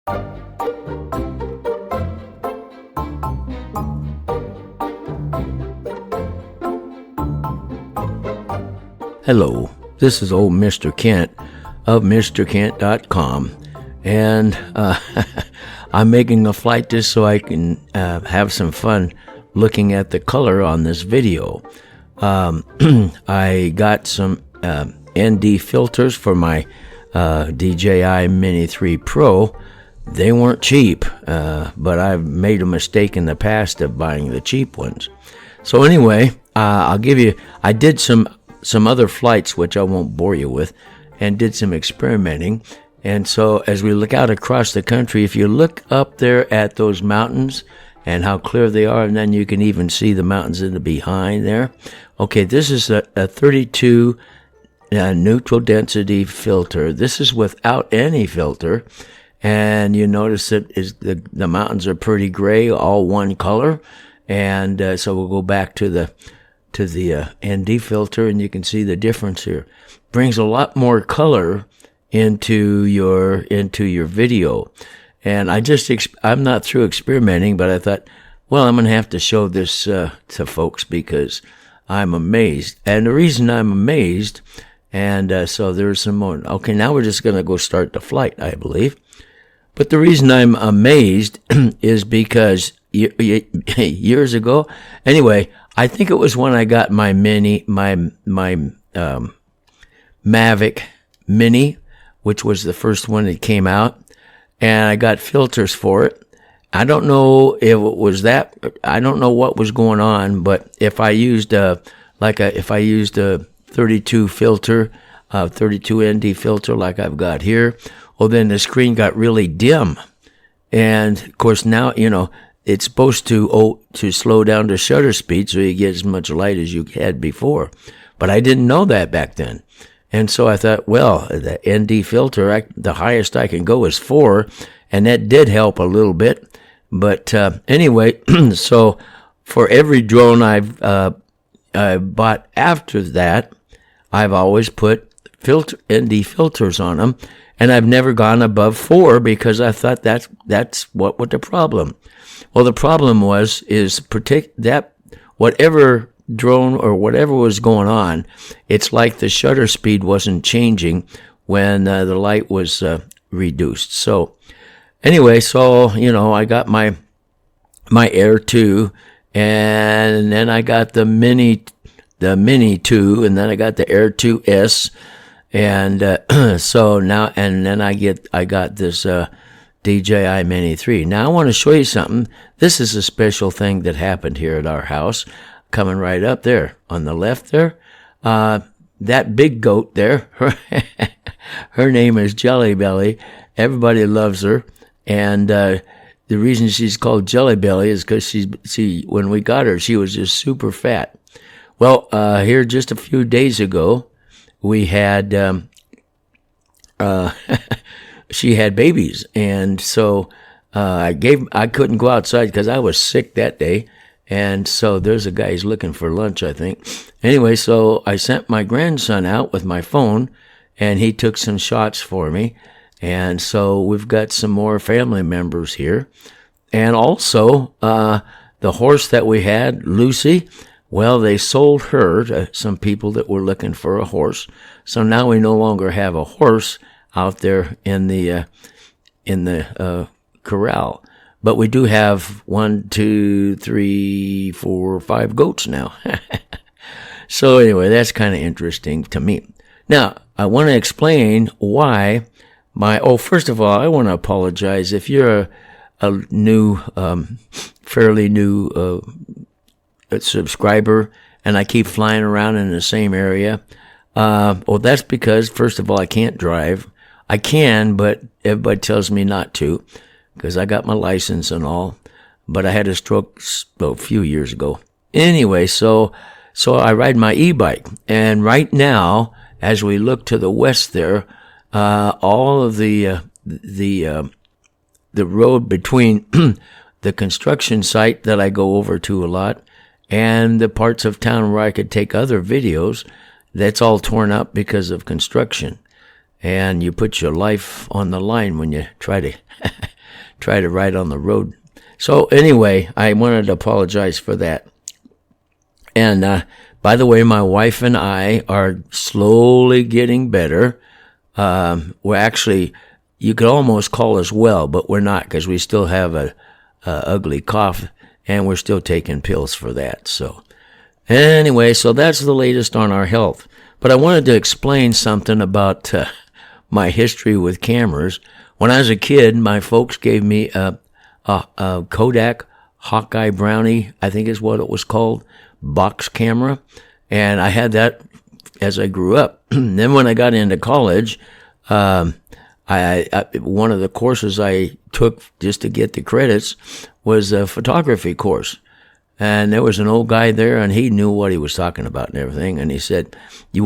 Hello, this is old Mr. Kent of MrKent.com, and I'm making a flight just so I can have some fun looking at the color on this video. I got some ND filters for my DJI Mini 3 Pro. They weren't cheap, but I've made a mistake in the past of buying the cheap ones. So anyway, I did some other flights, which I won't bore you with, and did some experimenting. And so as we look out across the country, if you look up there at those mountains and how clear they are, and then you can even see the mountains in the behind there. Okay, this is a 32 neutral density filter. This is without any filter. And you notice that the mountains are pretty gray, all one color. And so we'll go back to the ND filter, and you can see the difference here. Brings a lot more color into your video. And I'm not through experimenting, but I thought, well, I'm going to have to show this to folks because I'm amazed. And the reason I'm amazed, and so there's some more. Okay, now we're just going to go start the flight, I believe. But the reason I'm amazed is because years ago, anyway, I think it was when I got my Mavic Mini, which was the first one that came out, and I got filters for it. I don't know if it was that. I don't know what was going on, but if I used a 32 filter, 32 ND filter like I've got here, well, then the screen got really dim. And of course now, it's supposed to slow down to shutter speed so you get as much light as you had before. But I didn't know that back then. And so I thought, well, the ND filter, the highest I can go is 4, and that did help a little bit. But anyway, so for every drone I've bought after that, I've always put ND filters on them, and I've never gone above 4 because I thought that's what was the problem. Well, the problem is that whatever drone or whatever was going on, it's like the shutter speed wasn't changing when the light was reduced. So anyway, I got my Air 2, and then I got the Mini 2, and then I got the Air 2S, and so now, and then I got this DJI Mini 3. Now I want to show you something. This is a special thing that happened here at our house, coming right up there on the left there. That big goat there, her name is Jelly Belly. Everybody loves her, and the reason she's called Jelly Belly is because when we got her, she was just super fat. Well, here just a few days ago, we had she had babies, and so I couldn't go outside because I was sick that day, and so there's a guy who's looking for lunch, I think. Anyway, so I sent my grandson out with my phone, and he took some shots for me, and so we've got some more family members here, and also the horse that we had, Lucy. Well, they sold her to some people that were looking for a horse, so now we no longer have a horse out there in the corral. But we do have 1, 2, 3, 4, 5 goats now. So anyway, that's kind of interesting to me. Now, I want to explain why first of all, I want to apologize if you're a new, fairly new subscriber, and I keep flying around in the same area. Well, that's because, first of all, I can't drive. I can, but everybody tells me not to, because I got my license and all, but I had a stroke a few years ago. Anyway, so I ride my e-bike, and right now, as we look to the west there, all of the road between the construction site that I go over to a lot and the parts of town where I could take other videos, that's all torn up because of construction. And you put your life on the line when you try to try to ride on the road. So anyway, I wanted to apologize for that. And by the way, my wife and I are slowly getting better. We're actually, you could almost call us well, but we're not, because we still have a ugly cough, and we're still taking pills for that. So anyway, so that's the latest on our health. But I wanted to explain something about my history with cameras. When I was a kid, my folks gave me a Kodak Hawkeye Brownie, I think is what it was called, box camera. And I had that as I grew up. Then when I got into college, I one of the courses I took just to get the credits was a photography course. And there was an old guy there, and he knew what he was talking about and everything. And he said, you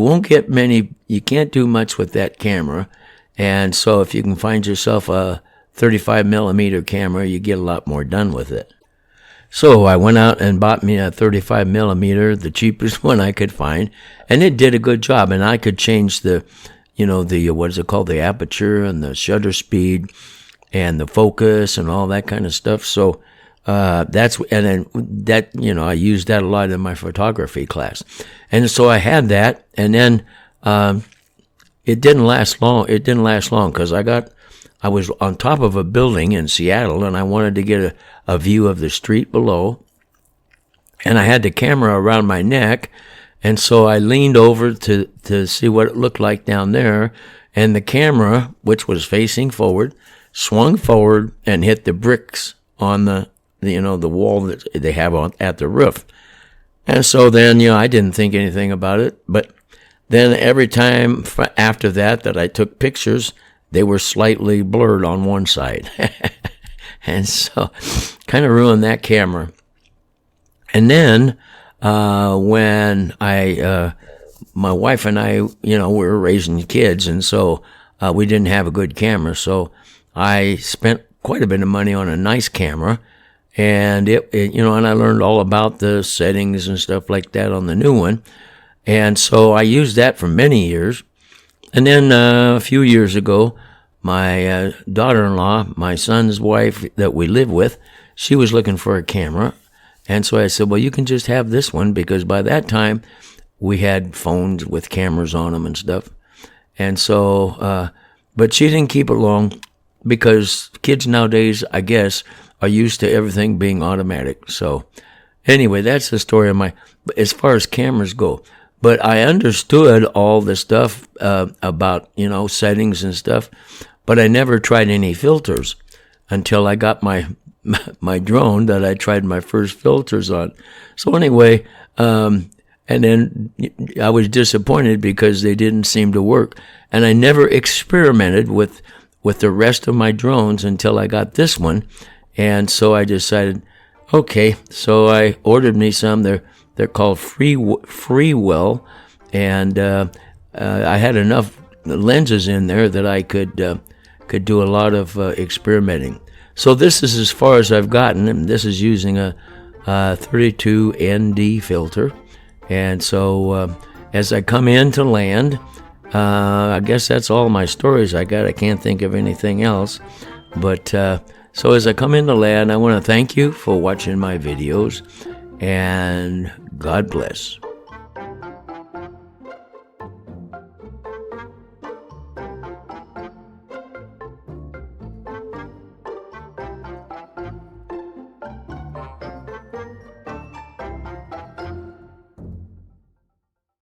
can't do much with that camera. And so if you can find yourself a 35 millimeter camera, you get a lot more done with it. So I went out and bought me a 35 millimeter, the cheapest one I could find, and it did a good job. And I could change the what is it called, the aperture and the shutter speed and the focus and all that kind of stuff. So I used that a lot in my photography class. And so I had that, and then it didn't last long. It didn't last long because I was on top of a building in Seattle, and I wanted to get a view of the street below. And I had the camera around my neck, and so I leaned over to see what it looked like down there. And the camera, which was facing forward, swung forward and hit the bricks on the wall that they have at the roof. And so then, I didn't think anything about it. But then every time after that I took pictures, they were slightly blurred on one side. And so kind of ruined that camera. And then when my wife and I, we were raising kids, and so we didn't have a good camera. So I spent quite a bit of money on a nice camera. And and I learned all about the settings and stuff like that on the new one. And so I used that for many years. And then a few years ago, my daughter-in-law, my son's wife that we live with, she was looking for a camera. And so I said, well, you can just have this one, because by that time we had phones with cameras on them and stuff. And so, but she didn't keep it long, because kids nowadays, I guess, are used to everything being automatic. So anyway, that's the story of as far as cameras go. But I understood all the stuff about, settings and stuff, but I never tried any filters until I got my drone that I tried my first filters on. So anyway, and then I was disappointed because they didn't seem to work. And I never experimented with the rest of my drones until I got this one. And so I decided, okay, so I ordered me some. They're called Freewell, and I had enough lenses in there that I could do a lot of experimenting. So this is as far as I've gotten, and this is using a 32 ND filter. And so as I come into land, I guess that's all my stories I got. I can't think of anything else. But so as I come into land, I want to thank you for watching my videos, and God bless.